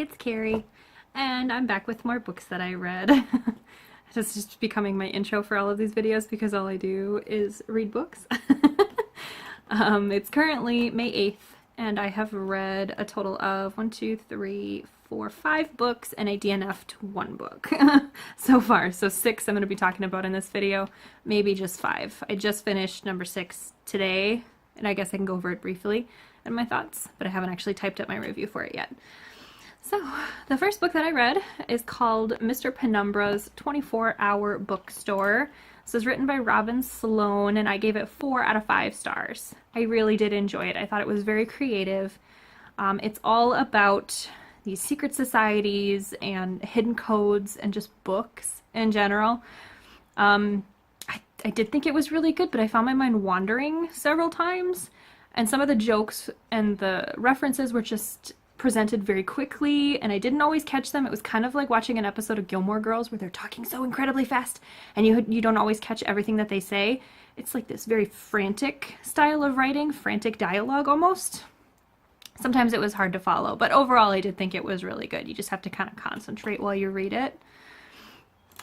it's Carrie, and I'm back with more books that I read. It's just becoming my intro for all of these videos because all I do is read books. It's currently May 8th, and I have read a total of 5 books, and I DNF'd 1 book so far. So 6 I'm going to be talking about in this video, maybe just 5. I just finished number 6 today, and I guess I can go over it briefly and my thoughts, but I haven't actually typed up my review for it yet. So, the first book that I read is called Mr. Penumbra's 24-Hour Bookstore. This was written by Sloan, and I gave it 4 out of 5 stars. I really did enjoy it. I thought it was very creative. It's all about these secret societies and hidden codes and just books in general. I did think it was really good, but I found my mind wandering several times, and some of the jokes and the references were just presented very quickly, and I didn't always catch them. It was kind of like watching an episode of Gilmore Girls where they're talking so incredibly fast and you don't always catch everything that they say. It's like this very frantic style of writing, frantic dialogue almost. Sometimes it was hard to follow, but overall I did think it was really good. You just have to kind of concentrate while you read it.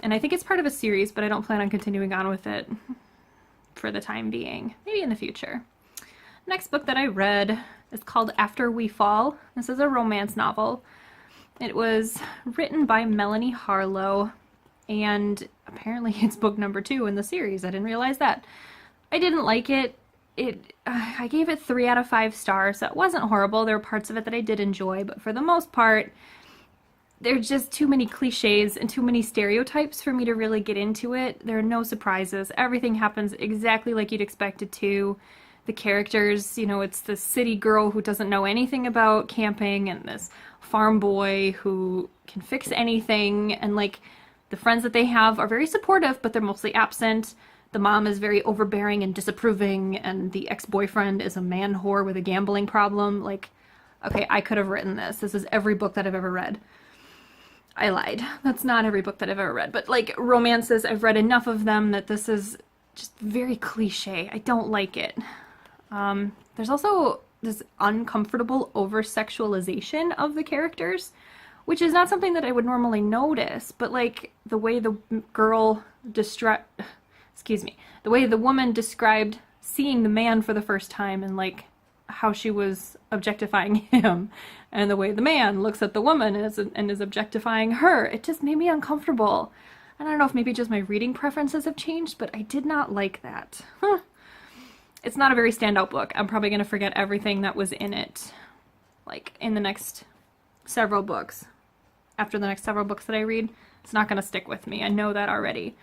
And I think it's part of a series, but I don't plan on continuing on with it for the time being. Maybe in the future. Next book that I read is called After We Fall. This is a romance novel. It was written by Melanie Harlow, and apparently it's book number 2 in the series. I didn't realize that. I didn't like it. I gave it 3 out of 5 stars. That wasn't horrible. There were parts of it that I did enjoy, but for the most part, there's just too many cliches and too many stereotypes for me to really get into it. There are no surprises. Everything happens exactly like you'd expect it to. The characters, you know, it's the city girl who doesn't know anything about camping and this farm boy who can fix anything, and like the friends that they have are very supportive, but they're mostly absent. The mom is very overbearing and disapproving, and the ex-boyfriend is a man whore with a gambling problem. Like, okay, I could have written this. This is every book that I've ever read. I lied. That's not every book that I've ever read, but like romances, I've read enough of them that this is just very cliche. I don't like it. There's also this uncomfortable over-sexualization of the characters, which is not something that I would normally notice, but like the way the way the woman described seeing the man for the first time and like how she was objectifying him, and the way the man looks at the woman and is objectifying her, it just made me uncomfortable. I don't know if maybe just my reading preferences have changed, but I did not like that. It's not a very standout book. I'm probably going to forget everything that was in it, like, in the next several books. After the next several books that I read, it's not going to stick with me. I know that already.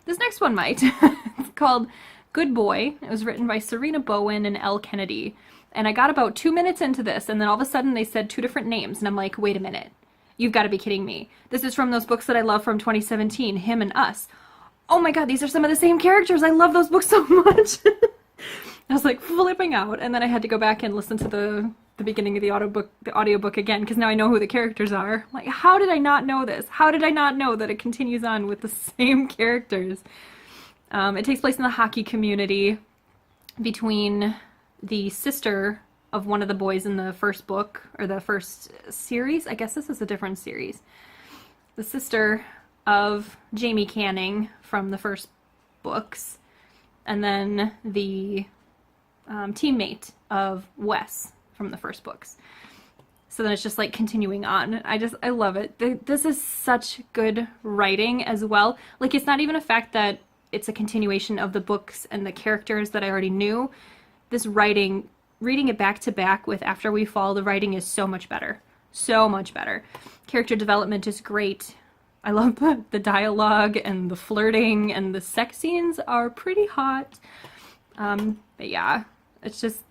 This next one might. It's called Good Boy. It was written by Sarina, Bowen, and Elle Kennedy. And I got about 2 minutes into this, and then all of a sudden they said 2 different names, and I'm like, wait a minute. You've got to be kidding me. This is from those books that I love from 2017, Him and Us. Oh my god, these are some of the same characters. I love those books so much. I was like flipping out, and then I had to go back and listen to the beginning of the audiobook again, because now I know who the characters are. Like, how did I not know this? How did I not know that it continues on with the same characters? It takes place in the hockey community between the sister of one of the boys in the first book, or the first series. I guess this is a different series. The sister of Jamie Canning from the first books, and then the teammate of Wes from the first books. So then it's just like continuing on. I love it. This is such good writing as well. Like, it's not even a fact that it's a continuation of the books and the characters that I already knew. This writing, reading it back to back with After We Fall, the writing is so much better. So much better. Character development is great. I love the dialogue and the flirting, and the sex scenes are pretty hot. But yeah, it's just,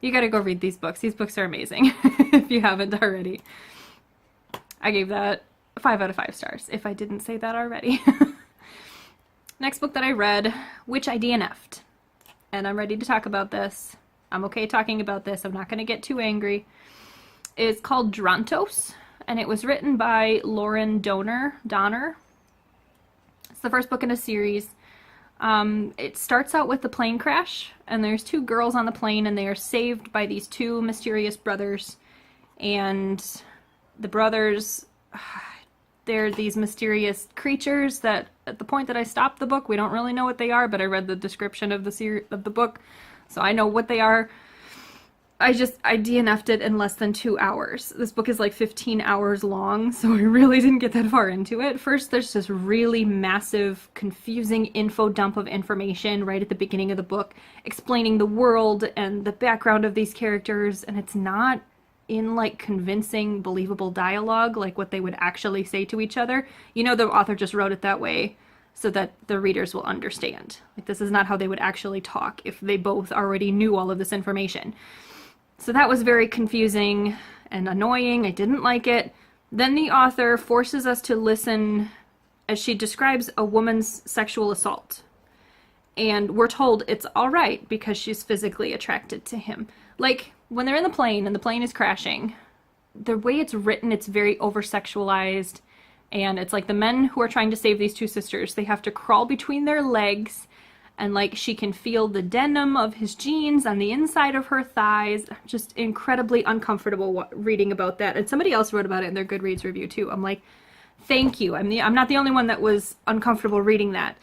you gotta go read these books. These books are amazing if you haven't already. I gave that 5 out of 5 stars, if I didn't say that already. Next book that I read, which I DNF'd. And I'm ready to talk about this. I'm okay talking about this. I'm not gonna get too angry. It's called Drantos, and it was written by Laurann Dohner. It's the first book in a series. It starts out with the plane crash, and there's 2 girls on the plane, and they are saved by these 2 mysterious brothers, and the brothers, they're these mysterious creatures that at the point that I stopped the book, we don't really know what they are, but I read the description of the book, so I know what they are. I DNF'd it in less than 2 hours. This book is like 15 hours long, so I really didn't get that far into it. First, there's this really massive, confusing info dump of information right at the beginning of the book, explaining the world and the background of these characters, and it's not in like convincing, believable dialogue, like what they would actually say to each other. You know, the author just wrote it that way so that the readers will understand. Like, this is not how they would actually talk if they both already knew all of this information. So that was very confusing and annoying. I didn't like it. Then the author forces us to listen as she describes a woman's sexual assault. And we're told it's all right because she's physically attracted to him. Like, when they're in the plane and the plane is crashing, the way it's written, it's very over-sexualized. And it's like the men who are trying to save these two sisters, they have to crawl between their legs, and like she can feel the denim of his jeans on the inside of her thighs. Just incredibly uncomfortable reading about that. And somebody else wrote about it in their Goodreads review too. I'm like, thank you. I'm not the only one that was uncomfortable reading that.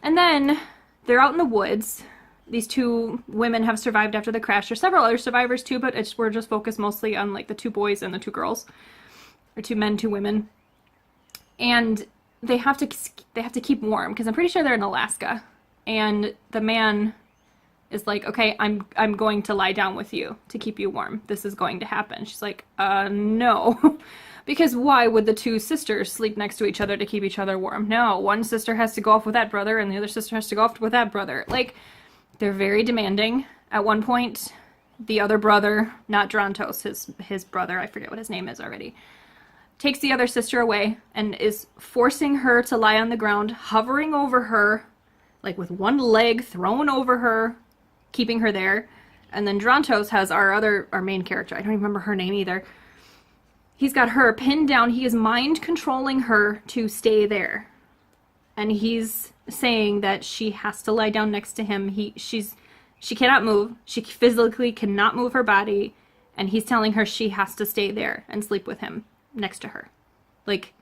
And then they're out in the woods. These two women have survived after the crash. There's several other survivors too, but we're just focused mostly on like the two boys and the two girls, or two men, two women. And they have to keep warm because I'm pretty sure they're in Alaska. And the man is like, okay, I'm going to lie down with you to keep you warm. This is going to happen. She's like, no. Because why would the two sisters sleep next to each other to keep each other warm? No, one sister has to go off with that brother and the other sister has to go off with that brother. Like, they're very demanding. At one point, the other brother, not Drantos, his brother, I forget what his name is already, takes the other sister away and is forcing her to lie on the ground, hovering over her, like with one leg thrown over her, keeping her there. And then Drantos has our main character, I don't even remember her name either. He's got her pinned down. He is mind controlling her to stay there. And he's saying that she has to lie down next to him. She cannot move. She physically cannot move her body. And he's telling her she has to stay there and sleep with him next to her. Like,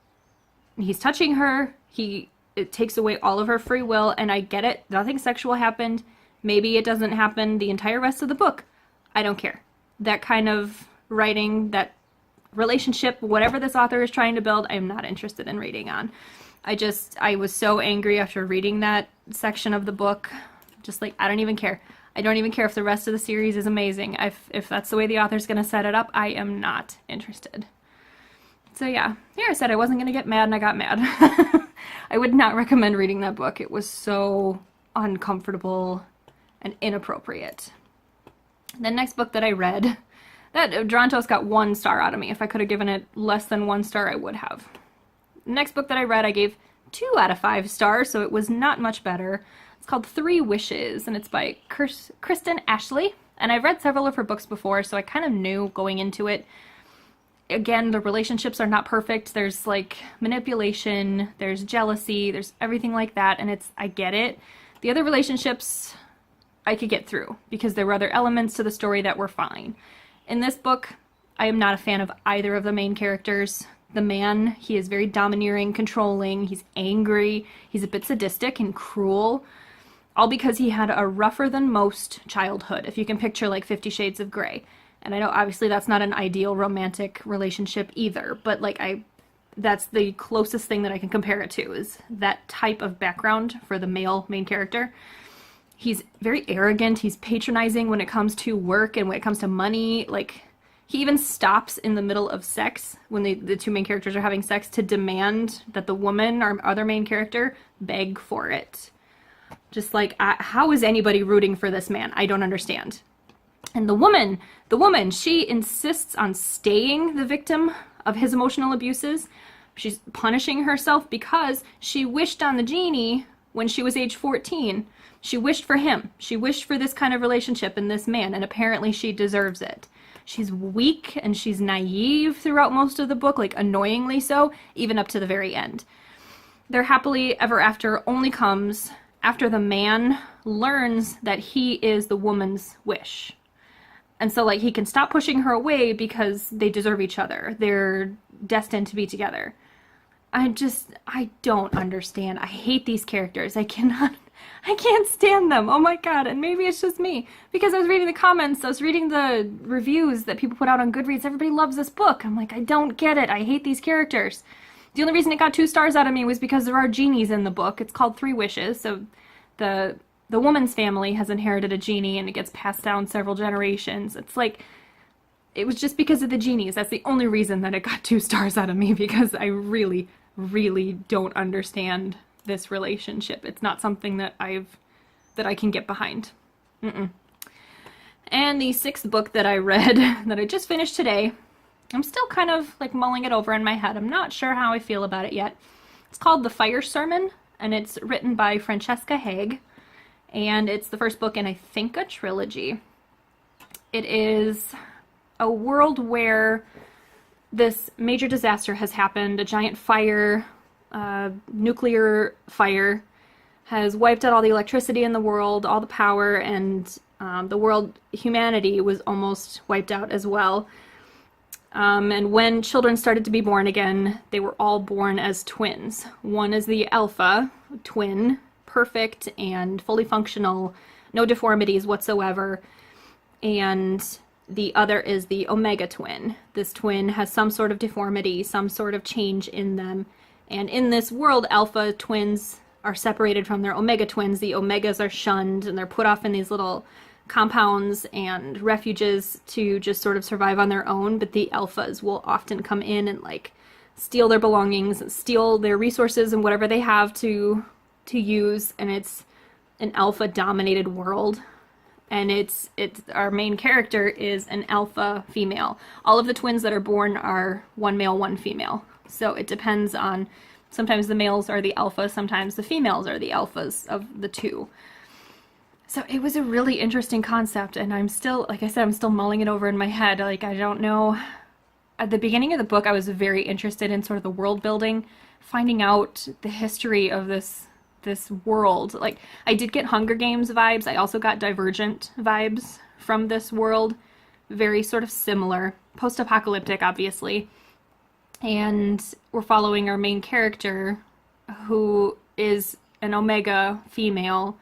he's touching her. It takes away all of her free will, and I get it. Nothing sexual happened. Maybe it doesn't happen the entire rest of the book. I don't care. That kind of writing, that relationship, whatever this author is trying to build, I'm not interested in reading on. I was so angry after reading that section of the book. Just like, I don't even care. I don't even care if the rest of the series is amazing. If that's the way the author's going to set it up, I am not interested. So yeah, here I said I wasn't going to get mad, and I got mad. I would not recommend reading that book. It was so uncomfortable and inappropriate. The next book that I read, that Drantos got 1 star out of me. If I could have given it less than 1 star, I would have. The next book that I read, I gave 2 out of 5 stars, so it was not much better. It's called 3 Wishes, and it's by Kristen Ashley. And I've read several of her books before, so I kind of knew going into it. Again, the relationships are not perfect. There's like manipulation, there's jealousy, there's everything like that, and I get it. The other relationships I could get through because there were other elements to the story that were fine. In this book, I am not a fan of either of the main characters. The man, he is very domineering, controlling, he's angry, he's a bit sadistic and cruel, all because he had a rougher than most childhood, if you can picture like 50 Shades of Grey. And I know obviously that's not an ideal romantic relationship either, but like that's the closest thing that I can compare it to, is that type of background for the male main character. He's very arrogant, he's patronizing when it comes to work and when it comes to money. Like, he even stops in the middle of sex when the two main characters are having sex to demand that the woman, our other main character, beg for it. Just like, how is anybody rooting for this man? I don't understand. And the woman, she insists on staying the victim of his emotional abuses. She's punishing herself because she wished on the genie when she was age 14. She wished for him. She wished for this kind of relationship in this man, and apparently she deserves it. She's weak and she's naive throughout most of the book, like annoyingly so, even up to the very end. Their happily ever after only comes after the man learns that he is the woman's wish. And so, like, he can stop pushing her away because they deserve each other. They're destined to be together. I don't understand. I hate these characters. I can't stand them. Oh my god, and maybe it's just me. Because I was reading the comments, I was reading the reviews that people put out on Goodreads. Everybody loves this book. I'm like, I don't get it. I hate these characters. The only reason it got 2 stars out of me was because there are genies in the book. It's called 3 Wishes, so the woman's family has inherited a genie and it gets passed down several generations. It's like, it was just because of the genies. That's the only reason that it got 2 stars out of me, because I really don't understand this relationship. It's not something that I can get behind. And the 6th book that I read, that I just finished today, I'm still kind of like mulling it over in my head. I'm not sure how I feel about it yet. It's called The Fire Sermon, and it's written by Francesca Haig, and it's the first book in, I think, a trilogy. It is a world where this major disaster has happened. A giant fire, nuclear fire, has wiped out all the electricity in the world, all the power, and humanity was almost wiped out as well. And when children started to be born again, they were all born as twins. One is the alpha twin, perfect and fully functional, no deformities whatsoever, and the other is the omega twin. This twin has some sort of deformity, some sort of change in them. And in this world, alpha twins are separated from their omega twins. The omegas are shunned and they're put off in these little compounds and refuges to just sort of survive on their own. But the alphas will often come in and like steal their belongings, steal their resources and whatever they have to use. And it's an alpha dominated world. And it's our main character is an alpha female. All of the twins that are born are 1 male, 1 female. So it depends on, sometimes the males are the alpha, sometimes the females are the alphas of the 2. So it was a really interesting concept, and I'm still, like I said, I'm still mulling it over in my head. Like, I don't know. At the beginning of the book, I was very interested in sort of the world building, finding out the history of this world. Like, I did get Hunger Games vibes. I also got Divergent vibes from this world. Very sort of similar. Post-apocalyptic, obviously. And we're following our main character, who is an omega female,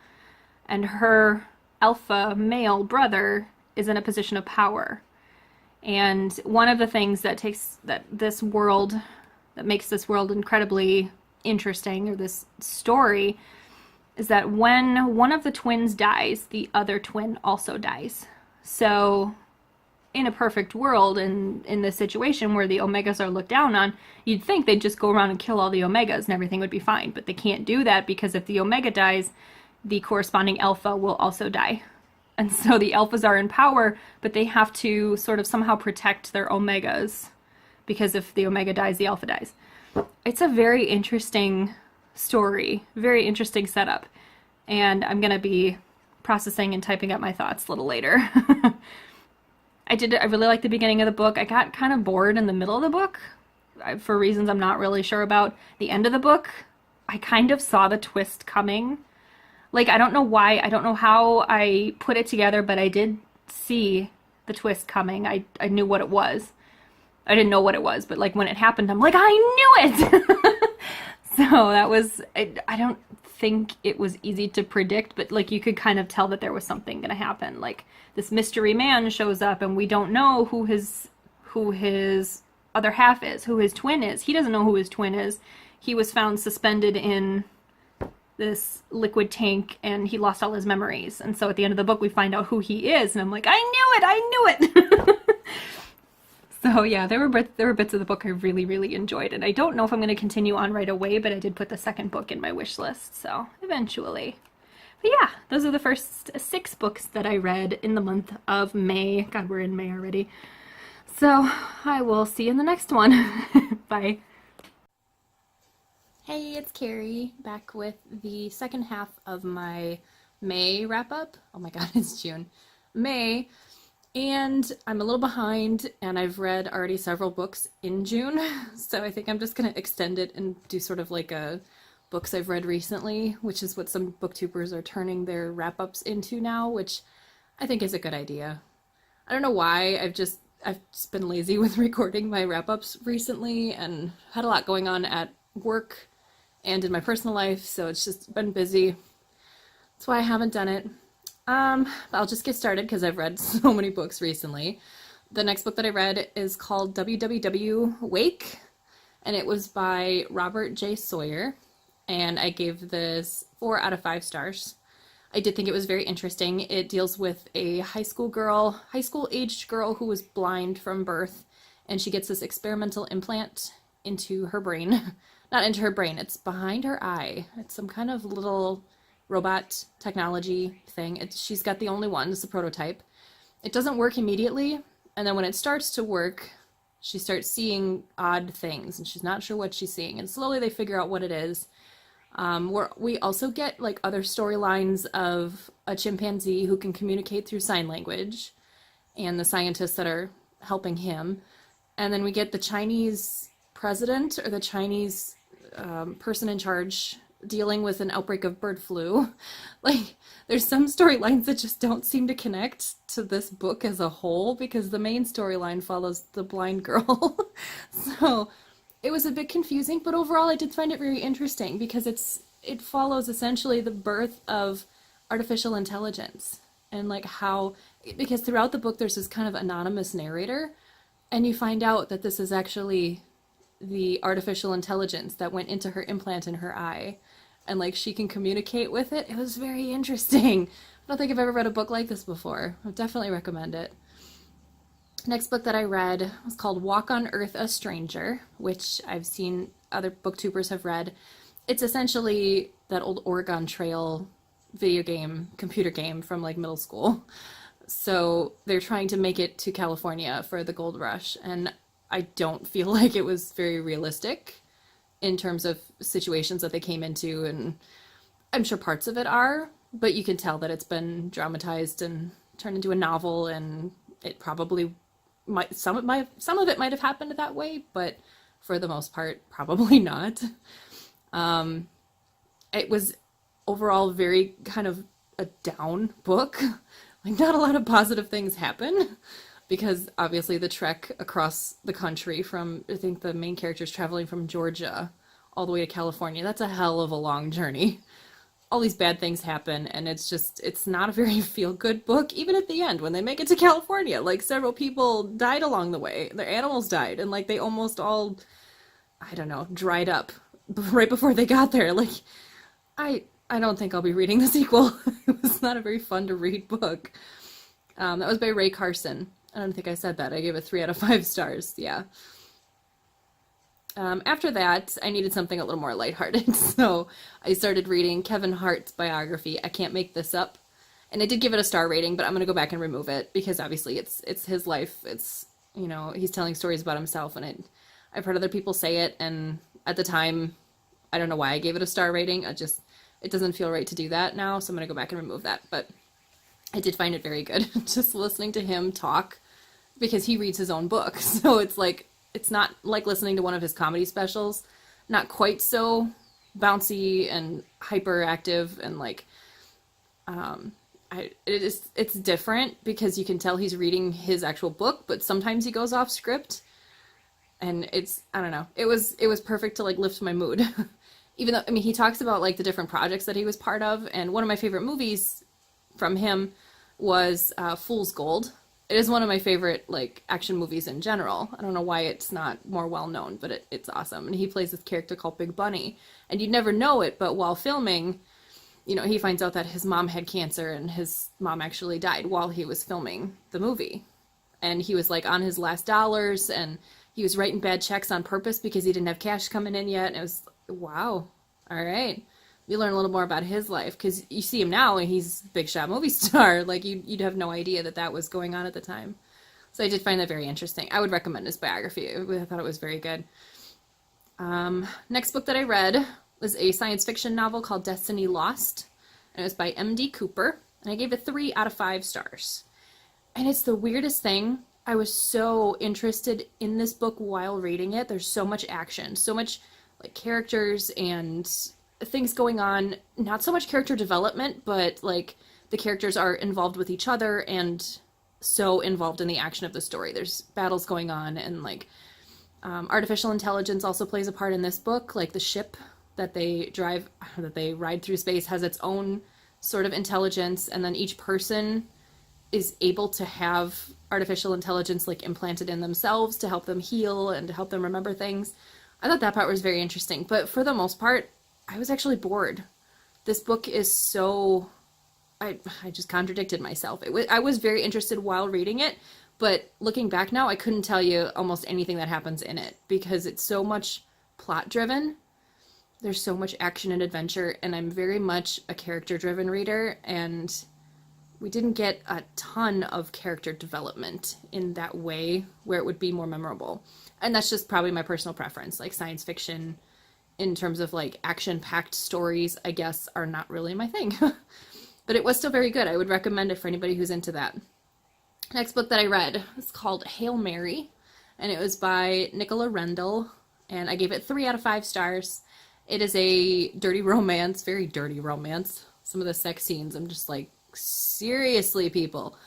and her alpha male brother is in a position of power. And one of the things that makes this world incredibly interesting, or this story, is that when one of the twins dies, the other twin also dies. So in a perfect world, and in this situation where the omegas are looked down on, you'd think they'd just go around and kill all the omegas and everything would be fine. But they can't do that, because if the omega dies, the corresponding alpha will also die. And so the alphas are in power, but they have to sort of somehow protect their omegas, because if the omega dies, the alpha dies. It's a very interesting story, very interesting setup, and I'm going to be processing and typing up my thoughts a little later. I really liked the beginning of the book. I got kind of bored in the middle of the book, for reasons I'm not really sure about. The end of the book, I kind of saw the twist coming. Like, I don't know why, I don't know how I put it together, but I did see the twist coming. I knew what it was. I didn't know what it was, but like when it happened, I'm like, I knew it! So that was, I don't think it was easy to predict, but like you could kind of tell that there was something gonna happen. Like, this mystery man shows up and we don't know who his other half is, who his twin is. He doesn't know who his twin is. He was found suspended in this liquid tank and he lost all his memories. And so at the end of the book we find out who he is, and I'm like, I knew it! So yeah, there were bits of the book I really enjoyed, and I don't know if I'm going to continue on right away, but I did put the second book in my wish list, so eventually. But yeah, those are the first 6 books that I read in the month of May. God, we're in May already. So I will see you in the next one. Bye. Hey, it's Carrie, back with the second half of my May wrap-up. Oh my god, it's June. May. And I'm a little behind, and I've read already several books in June, so I think I'm just going to extend it and do sort of like a books I've read recently, which is what some booktubers are turning their wrap-ups into now, which I think is a good idea. I don't know why, I've just been lazy with recording my wrap-ups recently and had a lot going on at work and in my personal life, so it's just been busy. That's why I haven't done it. I'll just get started because I've read so many books recently. The next book that I read is called WWW Wake, and it was by Robert J. Sawyer, and I gave this 4 out of 5 stars. I did think it was very interesting. It deals with a high school aged girl who was blind from birth, and she gets this experimental implant into her brain. Not into her brain, it's behind her eye. It's some kind of little robot technology thing. She's got the only one, it's a prototype. It doesn't work immediately, and then when it starts to work, she starts seeing odd things, and she's not sure what she's seeing, and slowly they figure out what it is. We also get like other storylines of a chimpanzee who can communicate through sign language and the scientists that are helping him. And then we get the Chinese president or the Chinese person in charge dealing with an outbreak of bird flu. Like, there's some storylines that just don't seem to connect to this book as a whole because the main storyline follows the blind girl. So it was a bit confusing, but overall I did find it very interesting because it follows essentially the birth of artificial intelligence and like how, because throughout the book there's this kind of anonymous narrator, and you find out that this is actually the artificial intelligence that went into her implant in her eye, and like she can communicate with it. It was very interesting. I don't think I've ever read a book like this before. I would definitely recommend it. Next book that I read was called Walk on Earth a Stranger, which I've seen other booktubers have read. It's essentially that old Oregon Trail video game, computer game from like middle school. So they're trying to make it to California for the gold rush, and I don't feel like it was very realistic in terms of situations that they came into, and I'm sure parts of it are, but you can tell that it's been dramatized and turned into a novel, and it probably might, some of it might have happened that way, but for the most part, probably not. It was overall very kind of a down book. Like, not a lot of positive things happen because obviously the trek across the country from, I think the main character's traveling from Georgia all the way to California. That's a hell of a long journey. All these bad things happen, and it's not a very feel-good book, even at the end when they make it to California. Like, several people died along the way. Their animals died, and like they almost all, I don't know, dried up right before they got there. Like, I don't think I'll be reading the sequel. It was not a very fun to read book. That was by Ray Carson. I don't think I said that. I gave it 3 out of 5 stars. Yeah. After that, I needed something a little more lighthearted, so I started reading Kevin Hart's biography, I Can't Make This Up. And I did give it a star rating, but I'm going to go back and remove it because obviously it's his life. It's, you know, he's telling stories about himself, and I've heard other people say it, and at the time, I don't know why I gave it a star rating. It doesn't feel right to do that now, so I'm going to go back and remove that. But I did find it very good, just listening to him talk, because he reads his own book, so it's like, it's not like listening to one of his comedy specials, not quite so bouncy and hyperactive, and like, it's different because you can tell he's reading his actual book, but sometimes he goes off script, and I don't know, it was perfect to like lift my mood. Even though, I mean, he talks about like the different projects that he was part of, and one of my favorite movies from him was Fool's Gold. It is one of my favorite, like, action movies in general. I don't know why it's not more well-known, but it's awesome. And he plays this character called Big Bunny. And you'd never know it, but while filming, you know, he finds out that his mom had cancer, and his mom actually died while he was filming the movie. And he was, like, on his last dollars, and he was writing bad checks on purpose because he didn't have cash coming in yet. And it was, wow, all right. You learn a little more about his life, because you see him now and he's a big shot movie star. Like, you'd have no idea that was going on at the time. So I did find that very interesting. I would recommend his biography. I thought it was very good. Next book that I read was a science fiction novel called Destiny Lost. And it was by M.D. Cooper. And I gave it 3 out of 5 stars. And it's the weirdest thing. I was so interested in this book while reading it. There's so much action, so much like characters and things going on, not so much character development, but like the characters are involved with each other, and so involved in the action of the story. There's battles going on, and like artificial intelligence also plays a part in this book. Like the ship that they ride through space has its own sort of intelligence, and then each person is able to have artificial intelligence like implanted in themselves to help them heal and to help them remember things. I thought that part was very interesting, but for the most part, I was actually bored. This book is so... I just contradicted myself. I was very interested while reading it, but looking back now, I couldn't tell you almost anything that happens in it because it's so much plot-driven. There's so much action and adventure, and I'm very much a character-driven reader, and we didn't get a ton of character development in that way where it would be more memorable. And that's just probably my personal preference. Like science fiction, in terms of like action-packed stories, I guess, are not really my thing. But it was still very good. I would recommend it for anybody who's into that. Next book that I read is called Hail Mary, and it was by Nicola Rendell, and I gave it 3 out of 5 stars. It is a dirty romance, very dirty romance. Some of the sex scenes, I'm just like, seriously, people.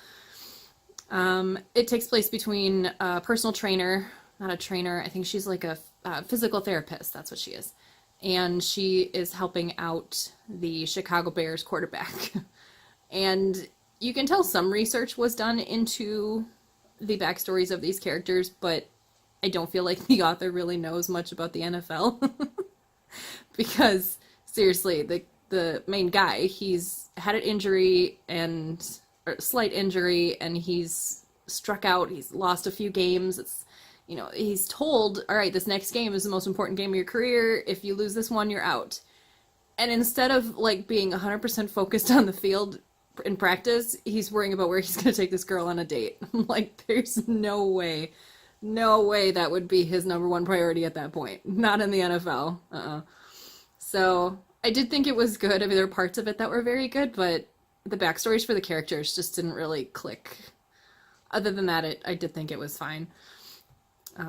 It takes place between a personal trainer, not a trainer, I think she's like a physical therapist, that's what she is. And she is helping out the Chicago Bears quarterback. And you can tell some research was done into the backstories of these characters, but I don't feel like the author really knows much about the NFL. Because, seriously, the main guy, he's had an injury or slight injury, and he's struck out, he's lost a few games, he's told, all right, this next game is the most important game of your career. If you lose this one, you're out. And instead of like being 100% focused on the field in practice, he's worrying about where he's going to take this girl on a date. I'm like, there's no way that would be his number one priority at that point. Not in the NFL. So I did think it was good. I mean, there were parts of it that were very good, but the backstories for the characters just didn't really click. Other than that, I did think it was fine.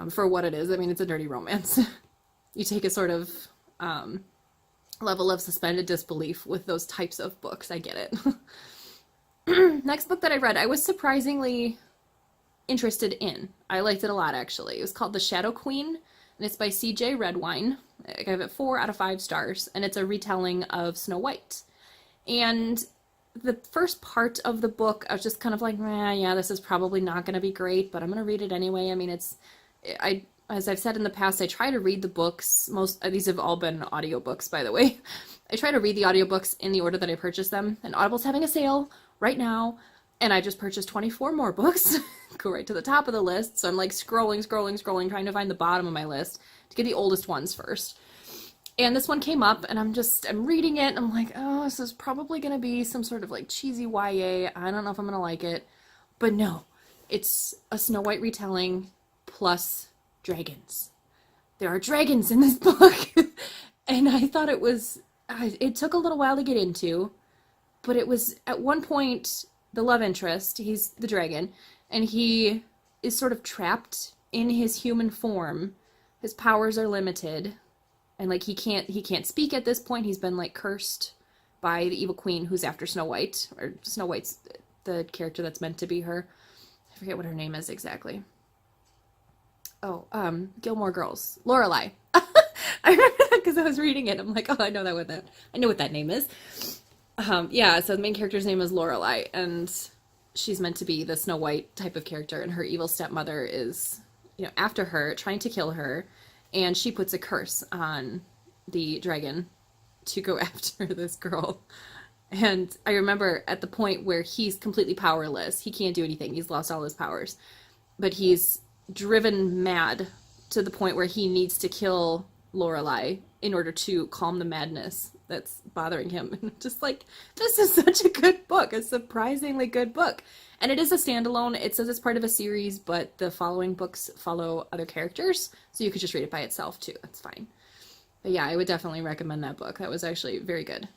For what it is. I mean, it's a dirty romance. You take a sort of level of suspended disbelief with those types of books. I get it. Next book that I read, I was surprisingly interested in. I liked it a lot, actually. It was called The Shadow Queen, and it's by C.J. Redwine. I gave it 4 out of 5 stars, and it's a retelling of Snow White. And the first part of the book, I was just kind of like, yeah, this is probably not going to be great, but I'm going to read it anyway. I mean, as I've said in the past, I try to read the books. These have all been audiobooks, by the way. I try to read the audiobooks in the order that I purchase them, and Audible's having a sale right now, and I just purchased 24 more books. Go right to the top of the list, so I'm like scrolling, trying to find the bottom of my list to get the oldest ones first. And this one came up, and I'm reading it, and I'm like, oh, this is probably going to be some sort of like cheesy YA. I don't know if I'm going to like it. But no, it's a Snow White retelling plus dragons. There are dragons in this book. And I thought it took a little while to get into, but it was at one point the love interest, he's the dragon, and he is sort of trapped in his human form. His powers are limited, and like he can't speak at this point. He's been like cursed by the evil queen who's after Snow White, or Snow White's the character that's meant to be her. I forget what her name is exactly. Oh, Gilmore Girls. Lorelai. I remember that because I was reading it. I'm like, oh, I know what that name is. Yeah, so the main character's name is Lorelai, and she's meant to be the Snow White type of character, and her evil stepmother is, after her, trying to kill her, and she puts a curse on the dragon to go after this girl. And I remember at the point where he's completely powerless, he can't do anything, he's lost all his powers, but he's driven mad to the point where he needs to kill Lorelai in order to calm the madness that's bothering him. And just like, this is such a good book, a surprisingly good book. And it is a standalone. It says it's part of a series, but the following books follow other characters, so you could just read it by itself too. That's fine. But yeah, I would definitely recommend that book. That was actually very good.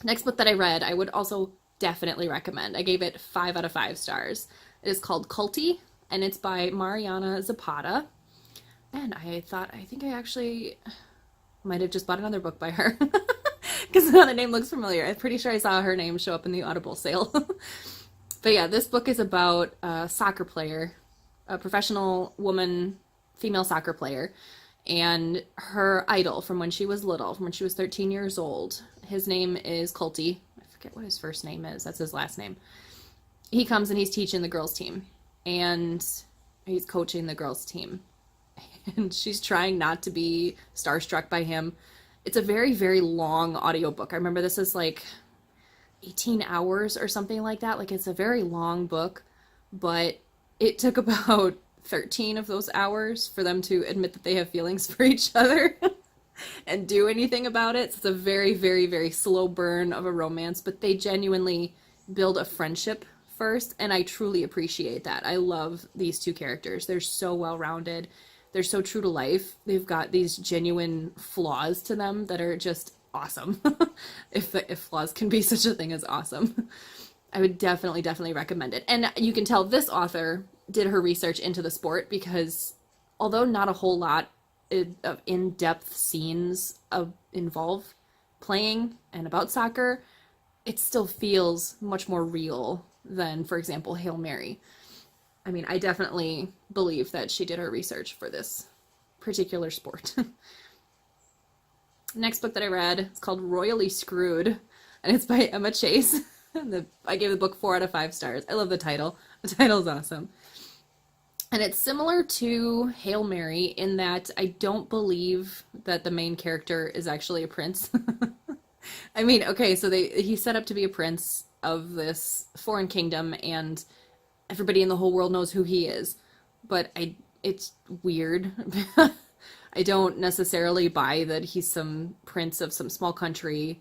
Next book that I read, I would also definitely recommend. I gave it 5 out of 5 stars. It is called Kulti, and it's by Mariana Zapata. And I think I actually might have just bought another book by her. Because the name looks familiar. I'm pretty sure I saw her name show up in the Audible sale. But yeah, this book is about a soccer player, a professional woman, female soccer player, and her idol from when she was little, from when she was 13 years old. His name is Kulti. I forget what his first name is. That's his last name. He comes and he's teaching the girls' team, and he's coaching the girls' team. And she's trying not to be starstruck by him. It's a very, very long audiobook. I remember this is like 18 hours or something like that. Like, it's a very long book, but it took about 13 of those hours for them to admit that they have feelings for each other and do anything about it. So it's a very, very, very slow burn of a romance, but they genuinely build a friendship first, and I truly appreciate that. I love these two characters. They're so well-rounded. They're so true to life. They've got these genuine flaws to them that are just awesome. if flaws can be such a thing as awesome. I would definitely recommend it. And you can tell this author did her research into the sport, because although not a whole lot of in-depth scenes involve playing and about soccer, it still feels much more real than, for example, Hail Mary. I mean, I definitely believe that she did her research for this particular sport. Next book that I read, it's called Royally Screwed, and it's by Emma Chase. I gave the book 4 out of 5 stars. I love the title. The title's awesome. And it's similar to Hail Mary in that I don't believe that the main character is actually a prince. I mean, okay, so he's set up to be a prince of this foreign kingdom, and everybody in the whole world knows who he is. But it's weird. I don't necessarily buy that he's some prince of some small country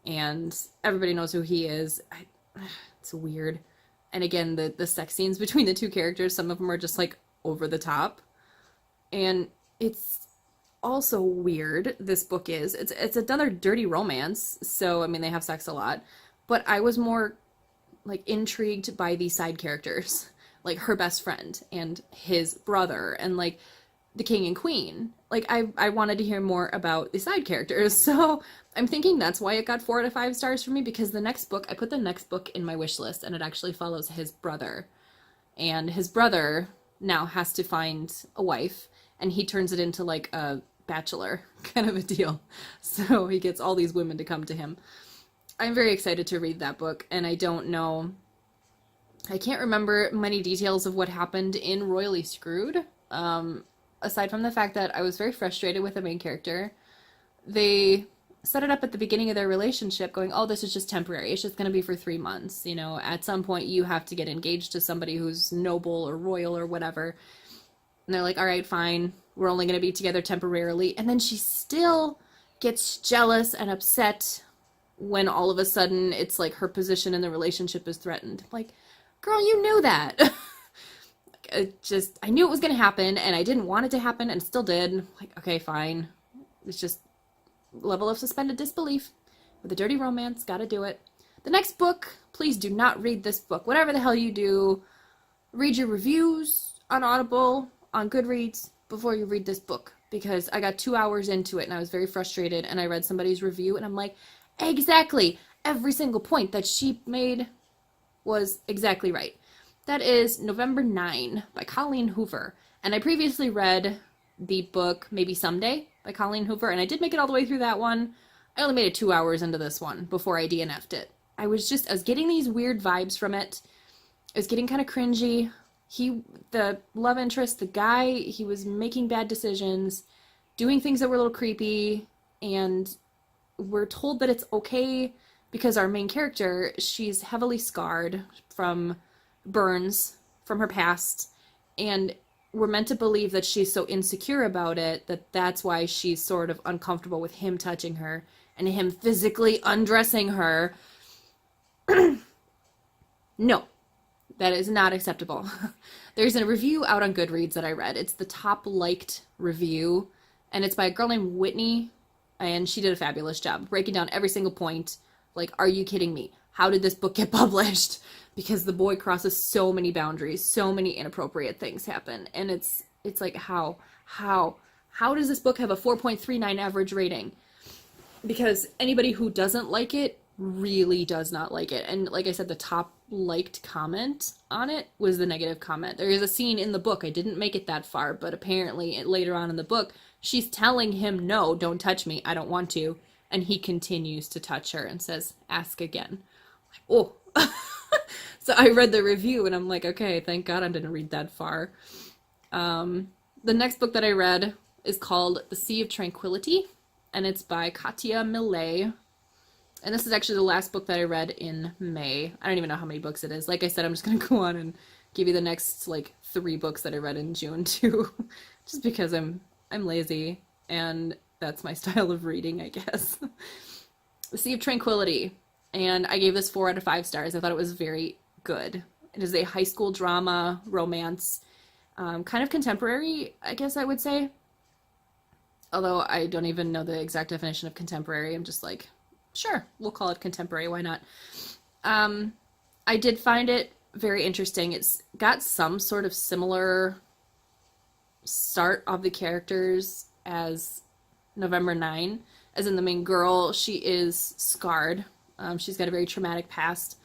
and everybody knows who he is. It's weird. And again, the sex scenes between the two characters, some of them are just like over the top. And it's also weird, this book is. It's another dirty romance, so I mean they have sex a lot. But I was more like intrigued by the side characters, like her best friend and his brother and like the king and queen. Like I wanted to hear more about the side characters, so I'm thinking that's why it got 4 out of 5 stars for me, because the next book, I put the next book in my wish list, and it actually follows his brother. And his brother now has to find a wife, and he turns it into like a bachelor kind of a deal. So he gets all these women to come to him. I'm very excited to read that book, and I can't remember many details of what happened in Royally Screwed. Aside from the fact that I was very frustrated with the main character. They set it up at the beginning of their relationship going, oh, this is just temporary. It's just going to be for 3 months. You know, at some point you have to get engaged to somebody who's noble or royal or whatever. And they're like, all right, fine. We're only going to be together temporarily. And then she still gets jealous and upset when all of a sudden it's like her position in the relationship is threatened. Like, girl, you knew that. I knew it was going to happen, and I didn't want it to happen, and it still did. Like, okay, fine. It's just level of suspended disbelief with a dirty romance. Gotta do it. The next book, please do not read this book. Whatever the hell you do, read your reviews on Audible, on Goodreads, before you read this book. Because I got 2 hours into it, and I was very frustrated, and I read somebody's review, and I'm like, exactly! Every single point that she made was exactly right. That is November 9 by Colleen Hoover. And I previously read the book Maybe Someday by Colleen Hoover, and I did make it all the way through that one. I only made it 2 hours into this one before I DNF'd it. I was getting these weird vibes from it. It was getting kind of cringy. The love interest, the guy, he was making bad decisions, doing things that were a little creepy, and we're told that it's okay because our main character, she's heavily scarred from burns from her past, and we're meant to believe that she's so insecure about it that that's why she's sort of uncomfortable with him touching her and him physically undressing her. No, that is not acceptable. There's a review out on Goodreads that I read. It's the top liked review, and it's by a girl named Whitney, and she did a fabulous job breaking down every single point. Like, are you kidding me? How did this book get published? Because the boy crosses so many boundaries, so many inappropriate things happen, and it's like, how does this book have a 4.39 average rating? Because anybody who doesn't like it really does not like it. And like I said, the top liked comment on it was the negative comment. There is a scene in the book, I didn't make it that far, but apparently later on in the book, she's telling him, no, don't touch me, I don't want to, and he continues to touch her and says, ask again. Oh. So I read the review and I'm like, okay, thank God I didn't read that far. The next book that I read is called The Sea of Tranquility, and it's by Katia Millet. And this is actually the last book that I read in May. I don't even know how many books it is. Like I said, I'm just going to go on and give you the next, 3 books that I read in June, too. Just because I'm lazy, and that's my style of reading, I guess. The Sea of Tranquility. And I gave this 4 out of 5 stars. I thought it was very good. It is a high school drama, romance, kind of contemporary, I guess I would say. Although I don't even know the exact definition of contemporary. I'm just like, sure, we'll call it contemporary, why not? I did find it very interesting. It's got some sort of similar start of the characters as November 9, as in the main girl, she is scarred. She's got a very traumatic past,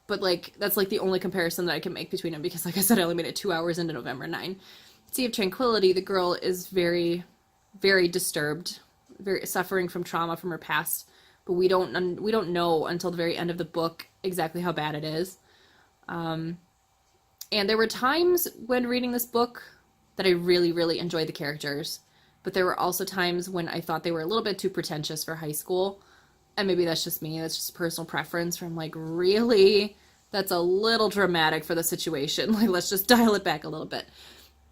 but that's the only comparison that I can make between them, because like I said, I only made it 2 hours into November 9. Sea of Tranquility, the girl is very, very disturbed, very suffering from trauma from her past, but we don't know until the very end of the book exactly how bad it is. And there were times when reading this book that I really, really enjoyed the characters, but there were also times when I thought they were a little bit too pretentious for high school. And maybe that's just me, that's just personal preference, from really? That's a little dramatic for the situation. Let's just dial it back a little bit.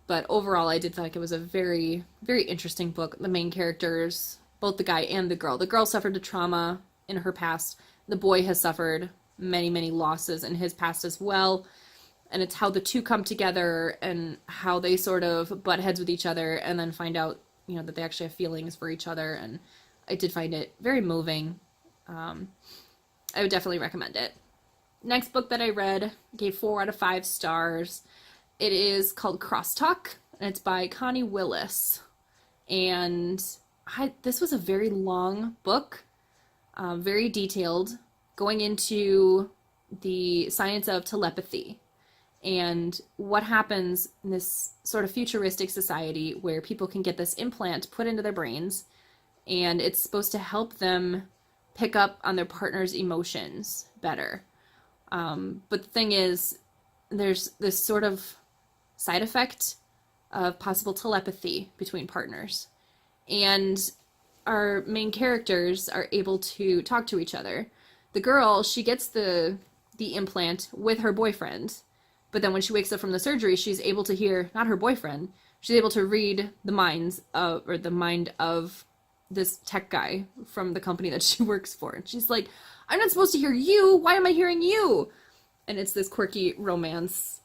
But overall, I did feel like it was a very, very interesting book. The main characters, both the guy and the girl. The girl suffered a trauma in her past. The boy has suffered many, many losses in his past as well. And it's how the two come together and how they sort of butt heads with each other and then find out, that they actually have feelings for each other. And I did find it very moving. I would definitely recommend it. Next book that I read, gave 4 out of 5 stars. It is called Crosstalk, and it's by Connie Willis. And this was a very long book, very detailed, going into the science of telepathy and what happens in this sort of futuristic society where people can get this implant put into their brains, and it's supposed to help them pick up on their partner's emotions better. But the thing is, there's this sort of side effect of possible telepathy between partners. And our main characters are able to talk to each other. The girl, she gets the implant with her boyfriend, but then when she wakes up from the surgery, she's able to hear, not her boyfriend, she's able to read the mind of this tech guy from the company that she works for. And she's like, I'm not supposed to hear you. Why am I hearing you? And it's this quirky romance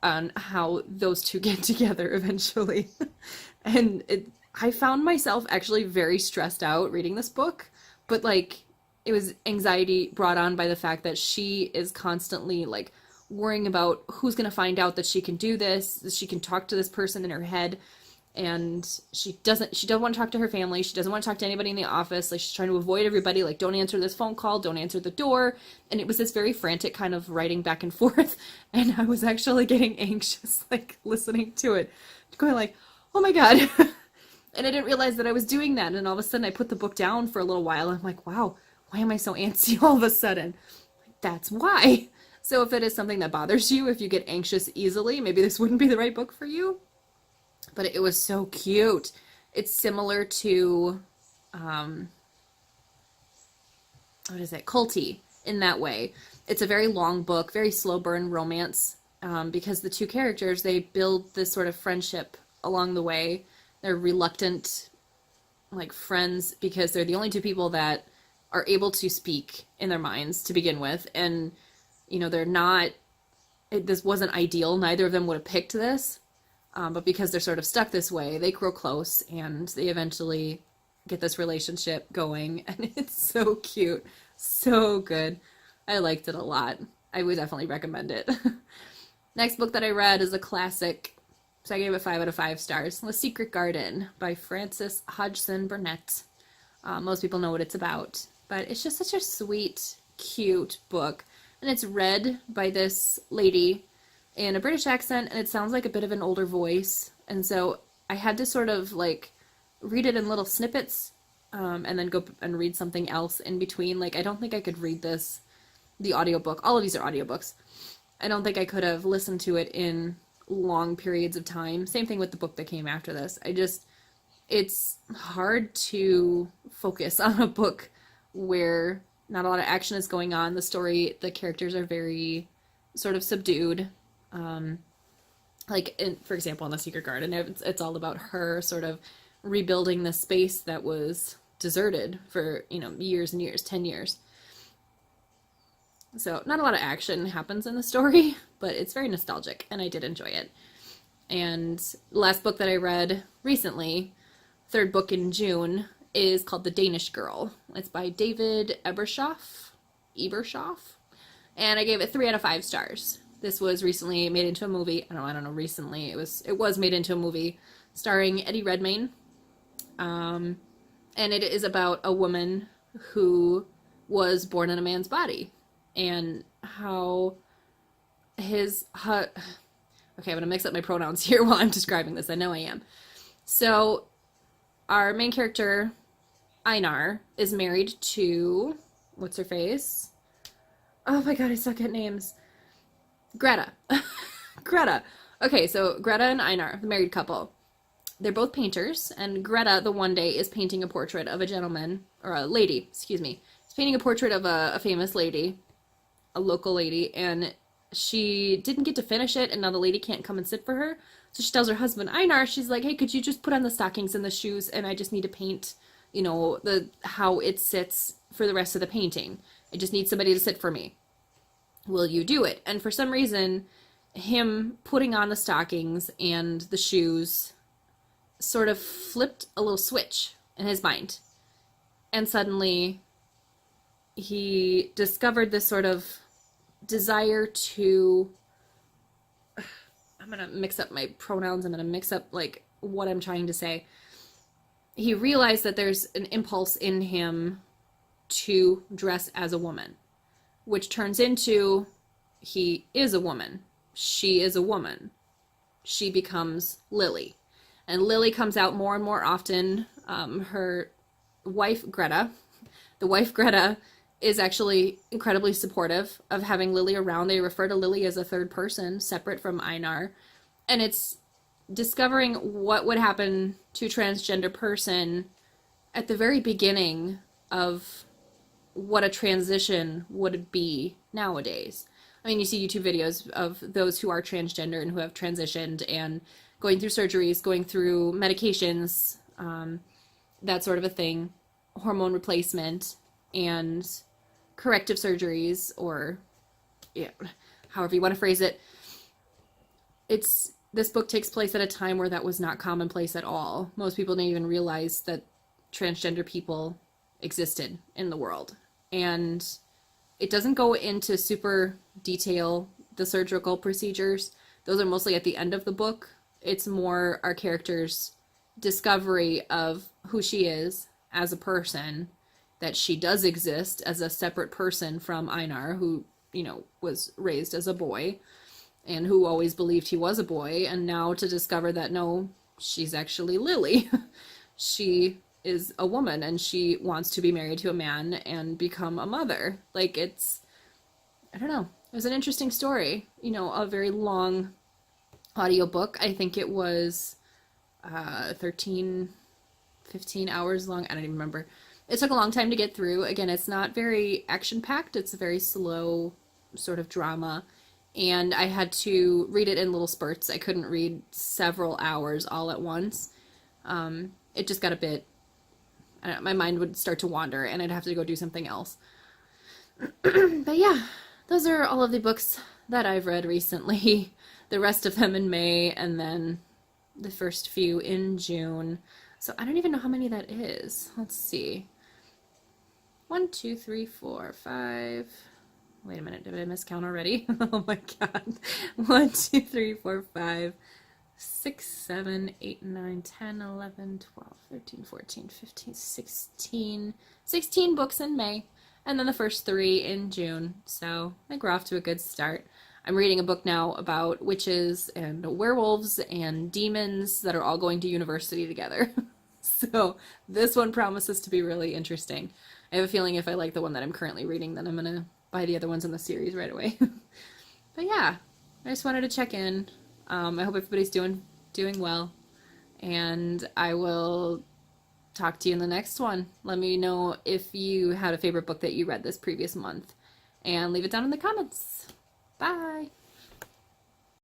on how those two get together eventually. And I found myself actually very stressed out reading this book, but it was anxiety brought on by the fact that she is constantly worrying about who's going to find out that she can do this, that she can talk to this person in her head. And she doesn't want to talk to her family. She doesn't want to talk to anybody in the office. She's trying to avoid everybody. Don't answer this phone call. Don't answer the door. And it was this very frantic kind of writing back and forth. And I was actually getting anxious, listening to it, going oh my God. And I didn't realize that I was doing that. And all of a sudden I put the book down for a little while. I'm like, wow, why am I so antsy all of a sudden? That's why. So if it is something that bothers you, if you get anxious easily, maybe this wouldn't be the right book for you. But it was so cute. It's similar to, Kulti in that way. It's a very long book, very slow burn romance, because the two characters, they build this sort of friendship along the way. They're reluctant, friends, because they're the only two people that are able to speak in their minds to begin with. And, they're not, this wasn't ideal. Neither of them would have picked this. But because they're sort of stuck this way, they grow close and they eventually get this relationship going. And it's so cute. So good. I liked it a lot. I would definitely recommend it. Next book that I read is a classic. So I gave it 5 out of 5 stars. The Secret Garden by Frances Hodgson Burnett. Most people know what it's about. But it's just such a sweet, cute book. and it's read by this lady in a British accent, and it sounds like a bit of an older voice, and so I had to sort of like read it in little snippets, and then go and read something else in between. Like, I don't think I could read the audiobook. All of these are audiobooks. I don't think I could have listened to it in long periods of time. Same thing with the book that came after this. It's hard to focus on a book where not a lot of action is going on. The story, the characters are very sort of subdued. For example, in The Secret Garden, it's all about her sort of rebuilding the space that was deserted for, years and years, 10 years. So not a lot of action happens in the story, but it's very nostalgic, and I did enjoy it. And the last book that I read recently, third book in June, is called The Danish Girl. It's by David Ebershoff, and I gave it 3 out of 5 stars. This was recently made into a movie. I don't know, recently. It was made into a movie starring Eddie Redmayne. And it is about a woman who was born in a man's body, and how okay, I'm going to mix up my pronouns here while I'm describing this. I know I am. So, our main character, Einar, is married to, what's her face? Oh my god, I suck at names. Greta. Greta. Okay, so Greta and Einar, the married couple. They're both painters, and Greta, the one day, is painting a portrait of a gentleman, or a lady, excuse me. She's painting a portrait of a famous lady, a local lady, and she didn't get to finish it, and now the lady can't come and sit for her. So she tells her husband, Einar, she's like, hey, could you just put on the stockings and the shoes, and I just need to paint, how it sits for the rest of the painting. I just need somebody to sit for me. Will you do it? And for some reason, him putting on the stockings and the shoes sort of flipped a little switch in his mind. And suddenly, he discovered this sort of desire to... I'm going to mix up my pronouns. I'm going to mix up, what I'm trying to say. He realized that there's an impulse in him to dress as a woman, which turns into he is a woman. She is a woman. She becomes Lily. And Lily comes out more and more often. Her wife, Greta, is actually incredibly supportive of having Lily around. They refer to Lily as a third person, separate from Einar. And it's discovering what would happen to a transgender person at the very beginning of what a transition would be nowadays. I mean, you see YouTube videos of those who are transgender and who have transitioned and going through surgeries, going through medications, that sort of a thing, hormone replacement, and corrective surgeries, or however you want to phrase it. This book takes place at a time where that was not commonplace at all. Most people didn't even realize that transgender people existed in the world. And it doesn't go into super detail, the surgical procedures. Those are mostly at the end of the book. It's more our character's discovery of who she is as a person, that she does exist as a separate person from Einar, who, was raised as a boy and who always believed he was a boy, and now to discover that no, she's actually Lily. She is a woman and she wants to be married to a man and become a mother. I don't know. It was an interesting story. A very long audiobook. I think it was 13, 15 hours long. I don't even remember. It took a long time to get through. Again, it's not very action-packed. It's a very slow sort of drama. And I had to read it in little spurts. I couldn't read several hours all at once. It just got a bit... my mind would start to wander, and I'd have to go do something else. But yeah, those are all of the books that I've read recently. The rest of them in May, and then the first few in June. So I don't even know how many that is. Let's see. 1, 2, 3, 4, 5... Wait a minute, did I miscount already? Oh my god. 1, 2, 3, 4, 5, 6, 7, 8, 9, 10, 11, 12, 13, 14, 15, 16. 16 books in May. and then the first 3 in June. So I think we're off to a good start. I'm reading a book now about witches and werewolves and demons that are all going to university together. So this one promises to be really interesting. I have a feeling if I like the one that I'm currently reading, then I'm going to buy the other ones in the series right away. But yeah, I just wanted to check in. I hope everybody's doing well. And I will talk to you in the next one. Let me know if you had a favorite book that you read this previous month. And leave it down in the comments. Bye!